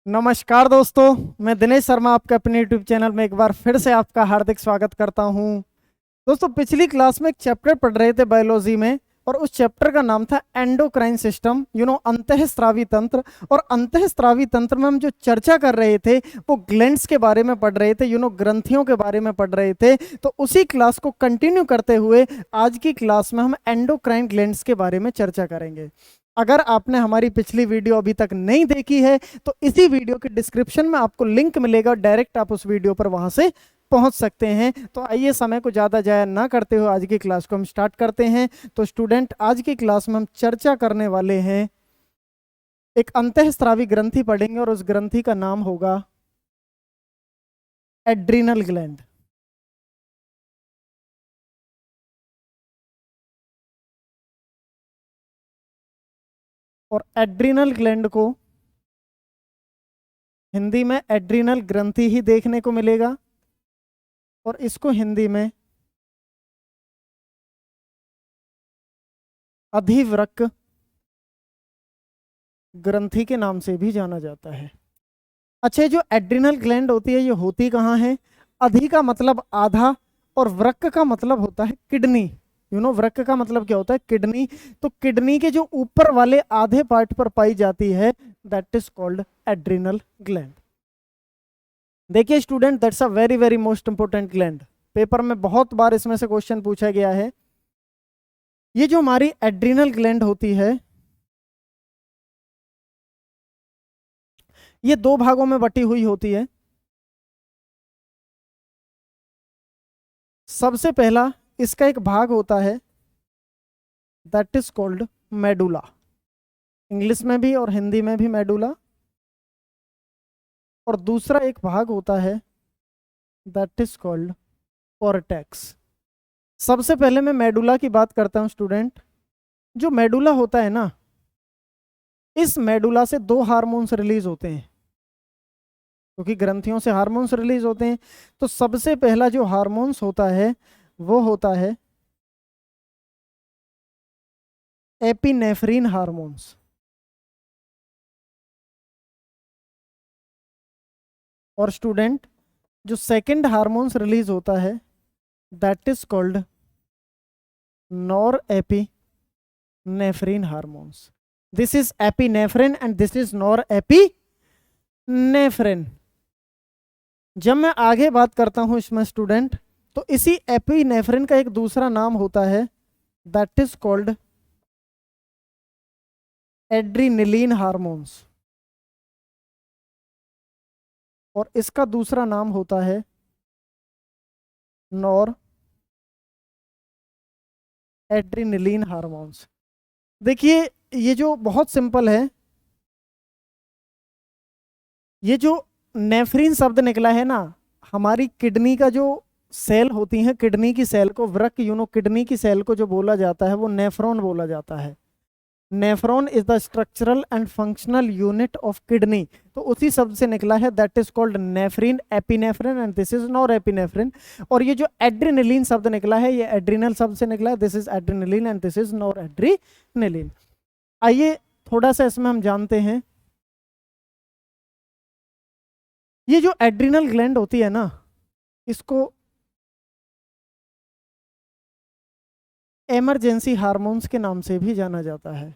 नमस्कार दोस्तों, मैं दिनेश शर्मा आपके अपने यूट्यूब चैनल में एक बार फिर से आपका हार्दिक स्वागत करता हूं। दोस्तों, पिछली क्लास में एक चैप्टर पढ़ रहे थे बायोलॉजी में, और उस चैप्टर का नाम था एंडोक्राइन सिस्टम, अंतःस्रावी तंत्र। और अंतःस्रावी तंत्र में हम जो चर्चा कर रहे थे वो ग्लैंड्स के बारे में पढ़ रहे थे, ग्रंथियों के बारे में पढ़ रहे थे। तो उसी क्लास को कंटिन्यू करते हुए आज की क्लास में हम एंडोक्राइन ग्लैंड्स के बारे में चर्चा करेंगे। अगर आपने हमारी पिछली वीडियो अभी तक नहीं देखी है तो इसी वीडियो के डिस्क्रिप्शन में आपको लिंक मिलेगा, डायरेक्ट आप उस वीडियो पर वहां से पहुंच सकते हैं। तो आइए, समय को ज़्यादा जाया ना करते हुए आज की क्लास को हम स्टार्ट करते हैं। तो स्टूडेंट, आज की क्लास में हम चर्चा करने वाले हैं, एक अंतःस्रावी ग्रंथि पढ़ेंगे और उस ग्रंथि का नाम होगा एड्रिनल ग्लैंड। और एड्रिनल ग्लैंड को हिंदी में एड्रिनल ग्रंथि ही देखने को मिलेगा, और इसको हिंदी में अधिवृक्क ग्रंथि के नाम से भी जाना जाता है। अच्छा, जो एड्रिनल ग्लैंड होती है ये होती कहाँ है? अधि का मतलब आधा, और वृक्क का मतलब होता है किडनी। वृक्क का मतलब क्या होता है? किडनी। तो किडनी के जो ऊपर वाले आधे पार्ट पर पाई जाती है, that is called adrenal gland. देखिए student, that's a very very most important gland. Paper में बहुत बार इसमें से क्वेश्चन पूछा गया है। ये जो हमारी एड्रिनल ग्लैंड होती है, ये दो भागों में बटी हुई होती है। सबसे पहला इसका एक भाग होता है, that is called medulla. English में भी और हिंदी में भी मेडुला। और दूसरा एक भाग होता है, दैट इज कॉल्ड कॉर्टेक्स। सबसे पहले मैं मेडुला की बात करता हूं स्टूडेंट। जो मेडुला होता है ना, इस मेडुला से दो हार्मोन्स रिलीज होते हैं, क्योंकि ग्रंथियों से हार्मोन्स रिलीज होते हैं। तो सबसे पहला जो हार्मोन्स होता है वो होता है एपिनेफ्रिन हार्मोन्स। और स्टूडेंट, जो सेकंड हार्मोन्स रिलीज होता है, that is called nor epinephrine hormones. This is epinephrine and this is nor epinephrine. जब मैं आगे बात करता हूं इसमें स्टूडेंट, तो इसी एपिनेफ्रिन का एक दूसरा नाम होता है, दैट इज कॉल्ड एड्रीनिलीन हार्मोन्स। और इसका दूसरा नाम होता है नॉर एड्रीनिलीन हार्मोन्स। देखिए, ये जो बहुत सिंपल है, ये जो नेफ्रीन शब्द निकला है ना, हमारी किडनी का जो सेल होती है, किडनी की सेल को वृक्क किडनी की सेल को जो बोला जाता है वो नेफ्रॉन बोला जाता है। Nephron is the structural and functional unit of kidney. तो उसी शब्द से निकला है, that is called नेफ्रिन, epinephrine and this is nor epinephrine. और ये जो एड्रेनलिन शब्द निकला है, ये एड्रिनल शब्द से निकला है, this is adrenaline and this is nor adrenaline. आइए थोड़ा सा इसमें हम जानते हैं। ये जो एड्रिनल ग्लैंड होती है ना, इसको इमरजेंसी हार्मोन्स के नाम से भी जाना जाता है।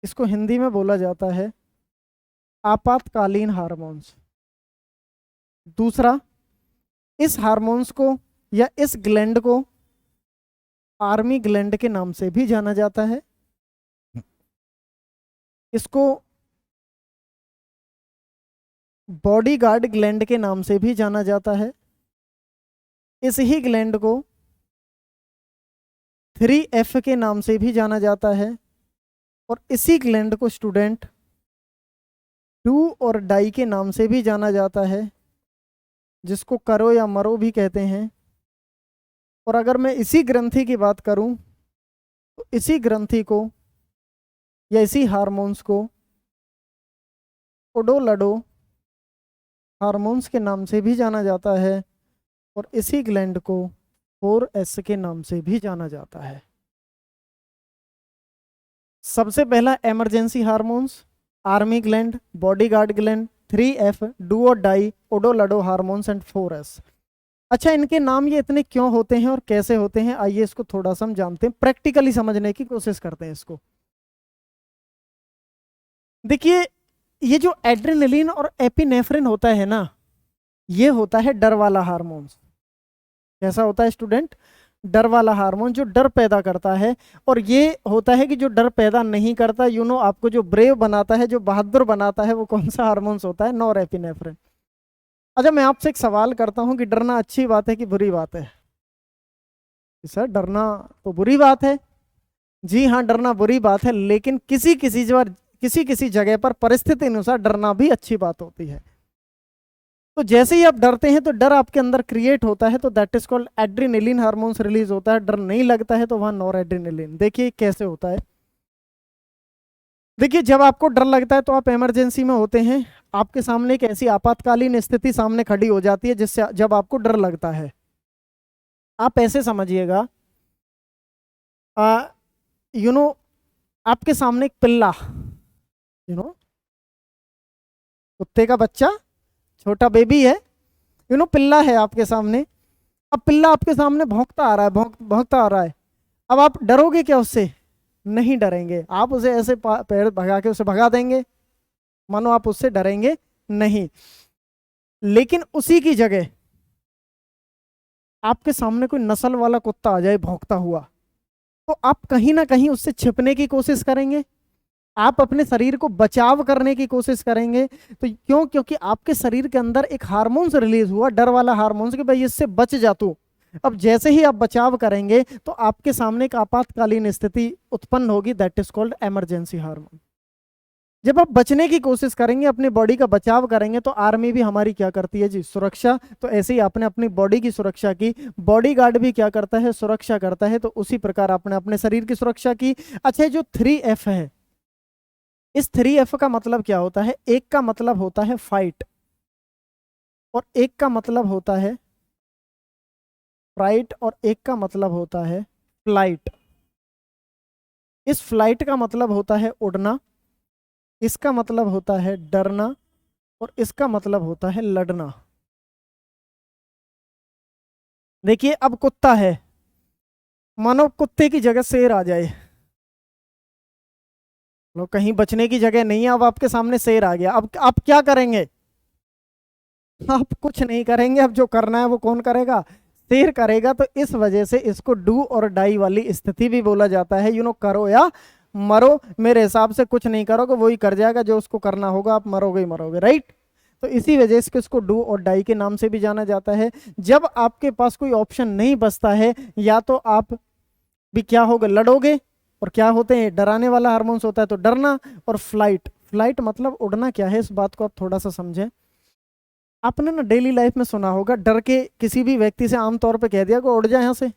इसको हिंदी में बोला जाता है आपातकालीन हार्मोन्स। दूसरा, इस हार्मोन्स को या इस ग्लैंड को आर्मी ग्लैंड के नाम से भी जाना जाता है। इसको बॉडीगार्ड ग्लैंड के नाम से भी जाना जाता है। इस ही ग्लैंड को 3F के नाम से भी जाना जाता है। और इसी ग्लैंड को स्टूडेंट डू और डाई के नाम से भी जाना जाता है, जिसको करो या मरो भी कहते हैं। और अगर मैं इसी ग्रंथि की बात करूं, तो इसी ग्रंथि को या इसी हार्मोन्स को ओडोलडो हार्मोन्स के नाम से भी जाना जाता है। और इसी ग्लैंड को 4S के नाम से भी जाना जाता है। सबसे पहला emergency hormones, army gland, body guard gland, 3F, do और डाई, ओडोलडो हार्मोन्स एंड 4S। अच्छा, इनके नाम ये इतने क्यों होते हैं और कैसे होते हैं, आइए इसको थोड़ा सा हम जानते हैं, प्रैक्टिकली समझने की कोशिश करते हैं इसको। देखिए, ये जो एड्रेनलिन और एपिनेफ्रिन होता है ना, ये होता है डर वाला हार्मोन्स। कैसा होता है स्टूडेंट? डर वाला हार्मोन, जो डर पैदा करता है। और ये होता है कि जो डर पैदा नहीं करता, आपको जो ब्रेव बनाता है, जो बहादुर बनाता है, वो कौन सा हार्मोन्स होता है? Nor epinephrine. अच्छा, मैं आपसे एक सवाल करता हूं कि डरना अच्छी बात है कि बुरी बात है? सर, डरना तो बुरी बात है। जी हाँ, डरना बुरी बात है, लेकिन किसी किसी जगह पर परिस्थिति अनुसार डरना भी अच्छी बात होती है। तो जैसे ही आप डरते हैं तो डर आपके अंदर क्रिएट होता है, तो that is called adrenaline hormones release होता है। डर नहीं लगता है तो वहां नॉर एड्रेनलिन। देखिए कैसे होता है। देखिए, जब आपको डर लगता है तो आप इमरजेंसी में होते हैं, आपके सामने एक ऐसी आपातकालीन स्थिति सामने खड़ी हो जाती है जिससे जब आपको डर लगता है, आप ऐसे समझिएगा, आ, यू नो आपके सामने एक पिल्ला, यू नो कुत्ते का बच्चा, छोटा बेबी है, पिल्ला है आपके सामने। अब पिल्ला आपके सामने भौंकता आ रहा है, भौंकता आ रहा है। अब आप डरोगे क्या उससे? नहीं डरेंगे। आप उसे ऐसे पैर भगा के उसे भगा देंगे, मानो आप उससे डरेंगे नहीं। लेकिन उसी की जगह आपके सामने कोई नस्ल वाला कुत्ता आ जाए भौंकता हुआ, तो आप कहीं ना कहीं उससे छिपने की कोशिश करेंगे, आप अपने शरीर को बचाव करने की कोशिश करेंगे। तो क्यों? क्योंकि आपके शरीर के अंदर एक हार्मोन्स रिलीज हुआ, डर वाला हार्मोन्स, कि भाई इससे बच जा तू। अब जैसे ही आप बचाव करेंगे तो आपके सामने एक आपातकालीन स्थिति उत्पन्न होगी, that is called emergency hormone. जब आप बचने की कोशिश करेंगे, अपनी बॉडी का बचाव करेंगे, तो आर्मी भी हमारी क्या करती है जी? सुरक्षा। तो ऐसे ही आपने अपनी बॉडी की सुरक्षा की, बॉडी गार्ड भी क्या करता है? सुरक्षा करता है। तो उसी प्रकार आपने अपने शरीर की सुरक्षा की। अच्छा, जो 3F है, इस 3F का मतलब क्या होता है? एक का मतलब होता है फाइट, और एक का मतलब होता है फ्राइट, और एक का मतलब होता है फ्लाइट। इस फ्लाइट का मतलब होता है उड़ना, इसका मतलब होता है डरना, और इसका मतलब होता है लड़ना। देखिए, अब कुत्ता है, मानो कुत्ते की जगह शेर आ जाए, लो कहीं बचने की जगह नहीं है, अब आपके सामने शेर आ गया, अब आप क्या करेंगे? आप कुछ नहीं करेंगे। अब जो करना है वो कौन करेगा? शेर करेगा। तो इस वजह से इसको डू और डाई वाली स्थिति भी बोला जाता है। करो या मरो। मेरे हिसाब से कुछ नहीं करोगे, वही कर जाएगा जो उसको करना होगा, आप मरोगे ही मरोगे, राइट? तो इसी वजह से इसको डू और डाई के नाम से भी जाना जाता है। जब आपके पास कोई ऑप्शन नहीं बचता है, या तो आप भी क्या होगा? लड़ोगे। और क्या होते हैं? डराने वाला हार्मोन्स होता है, तो डरना। और फ्लाइट, फ्लाइट मतलब उड़ना। क्या है, इस बात को आप थोड़ा सा समझें। आपने ना डेली लाइफ में सुना होगा, डर के किसी भी व्यक्ति से आमतौर पे कह दिया कि उड़ जा यहाँ से,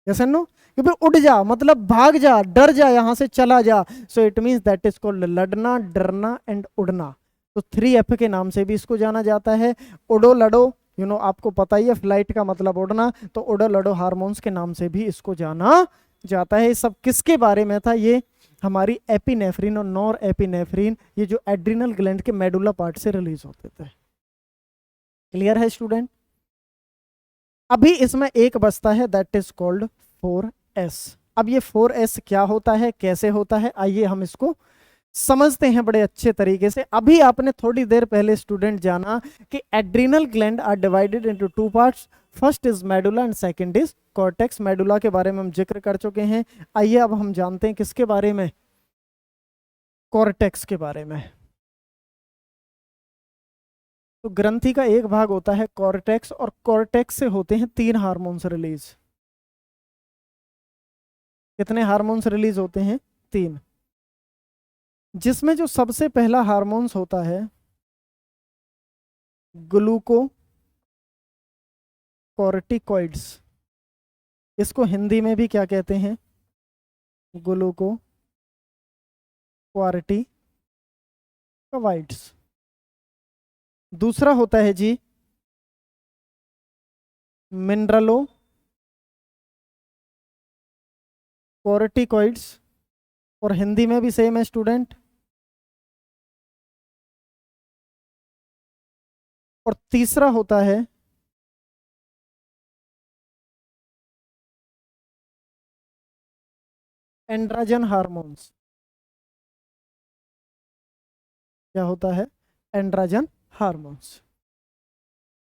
जैसे नो, कि भाई उड़ जा, मतलब भाग जा, डर जा, यहाँ से चला जा। So it means that is called लड़ना, डरना एंड उड़ना। तो 3F के नाम से भी इसको जाना जाता है। उड़ो लड़ो, आपको पता ही है, फ्लाइट का मतलब उड़ना, तो उड़ो लड़ो हार्मोन्स के नाम से भी इसको जाना जाता है। ये सब किसके बारे में था? ये हमारी एपिनेफ्रिन और नॉर एपिनेफ्रिन, ये जो एड्रिनल ग्लैंड के मेडुला पार्ट से रिलीज होते थे। क्लियर है स्टूडेंट? अभी इसमें एक बचता है, दैट इज कॉल्ड 4S। अब ये 4S क्या होता है, कैसे होता है, आइए हम इसको समझते हैं बड़े अच्छे तरीके से। अभी आपने थोड़ी देर पहले स्टूडेंट जाना कि adrenal gland are divided into two parts, first is medulla and second is cortex. Medulla के बारे में हम जिक्र कर चुके हैं। आइए अब हम जानते हैं किसके बारे में? कॉर्टेक्स के बारे में। तो ग्रंथि का एक भाग होता है कॉर्टेक्स, और कॉर्टेक्स से होते हैं 3 हार्मोन्स रिलीज। कितने हार्मोन्स रिलीज होते हैं? 3। जिसमें जो सबसे पहला हार्मोन्स होता है ग्लूको कॉर्टिकॉइड्स। इसको हिंदी में भी क्या कहते हैं? ग्लूको क्वार्टिकॉइड्स। दूसरा होता है जी मिनरलो कॉर्टिकॉइड्स, और हिंदी में भी सेम है स्टूडेंट, और तीसरा होता है एंड्रोजन हार्मोन्स। क्या होता है? Androgen hormones.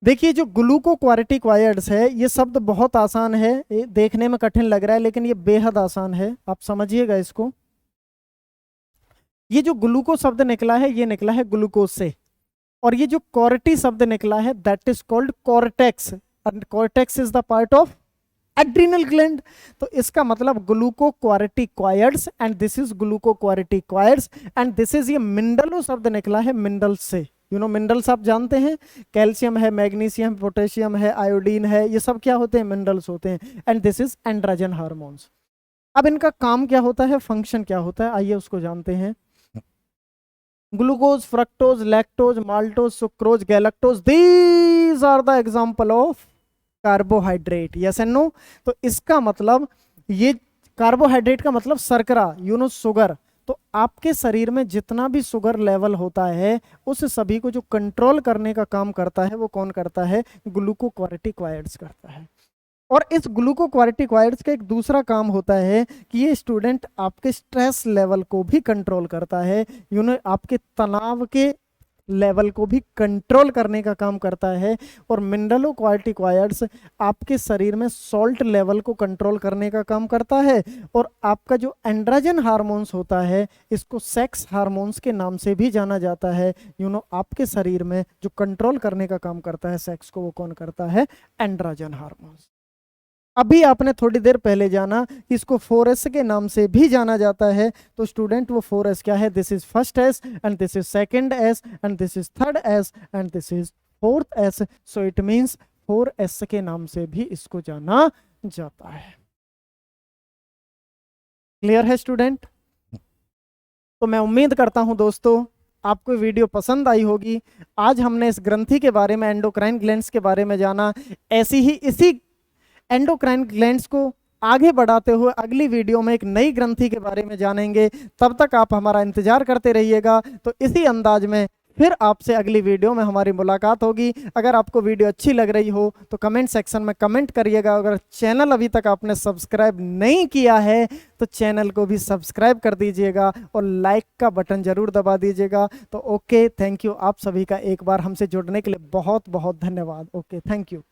देखिए जो ग्लूकोकोर्टिकॉइड्स है, ये शब्द बहुत आसान है, ये देखने में कठिन लग रहा है लेकिन ये बेहद आसान है, आप समझिएगा इसको। ये जो ग्लूको शब्द निकला है, ये निकला है ग्लूकोज से, और ये जो कॉर्टी शब्द निकला है that is called cortex, and cortex is the part of adrenal gland. तो इसका मतलब glucocorticoids and this is glucocorticoids and this is, ये मिनरलो शब्द निकला है मिनरल से। यू नो मिनरल्स आप जानते हैं, कैल्शियम है, मैग्नीशियम, पोटेशियम है, आयोडीन है, ये सब क्या होते हैं? मिनरल्स होते हैं। And this is androgen hormones. अब इनका काम क्या होता है, फंक्शन क्या होता है, आइए उसको जानते हैं। Glucose, fructose, lactose, maltose, sucrose, galactose, these are the example of carbohydrate. Yes and no? तो इसका मतलब, ये कार्बोहाइड्रेट का मतलब शर्करा, यू नो शुगर। तो आपके शरीर में जितना भी शुगर लेवल होता है उस सभी को जो कंट्रोल करने का काम करता है वो कौन करता है? ग्लूकोकोर्टिकॉइड्स करता है। और इस ग्लूकोकोर्टिकॉइड्स का एक दूसरा काम होता है कि ये स्टूडेंट आपके स्ट्रेस लेवल को भी कंट्रोल करता है, यू नो आपके तनाव के लेवल को भी कंट्रोल करने का काम करता है। और मिनरलोकोर्टिकॉइड्स आपके शरीर में सॉल्ट लेवल को कंट्रोल करने का काम करता है। और आपका जो एंड्रोजन हार्मोन्स होता है, इसको सेक्स हार्मोन्स के नाम से भी जाना जाता है। यू नो आपके शरीर में जो कंट्रोल करने का काम करता है सेक्स को, वो कौन करता है? Androgen hormones. अभी आपने थोड़ी देर पहले जाना कि इसको 4S के नाम से भी जाना जाता है। तो स्टूडेंट वो 4S क्या है? This is first S and this is second S and this is third S and this is fourth S. So it means 4S के नाम से भी इसको जाना जाता है। क्लियर है स्टूडेंट? तो मैं उम्मीद करता हूं दोस्तों आपको वीडियो पसंद आई होगी। आज हमने इस ग्रंथि के बारे में, एंडोक्राइन ग्लैंड्स के बारे में जाना। ऐसी ही इसी एंडोक्राइन ग्लैंड्स को आगे बढ़ाते हुए अगली वीडियो में एक नई ग्रंथि के बारे में जानेंगे। तब तक आप हमारा इंतजार करते रहिएगा। तो इसी अंदाज में फिर आपसे अगली वीडियो में हमारी मुलाकात होगी। अगर आपको वीडियो अच्छी लग रही हो तो कमेंट सेक्शन में कमेंट करिएगा। अगर चैनल अभी तक आपने सब्सक्राइब नहीं किया है तो चैनल को भी सब्सक्राइब कर दीजिएगा और लाइक का बटन जरूर दबा दीजिएगा। तो ओके, थैंक यू। आप सभी का एक बार हमसे जुड़ने के लिए बहुत बहुत धन्यवाद। Okay, thank you.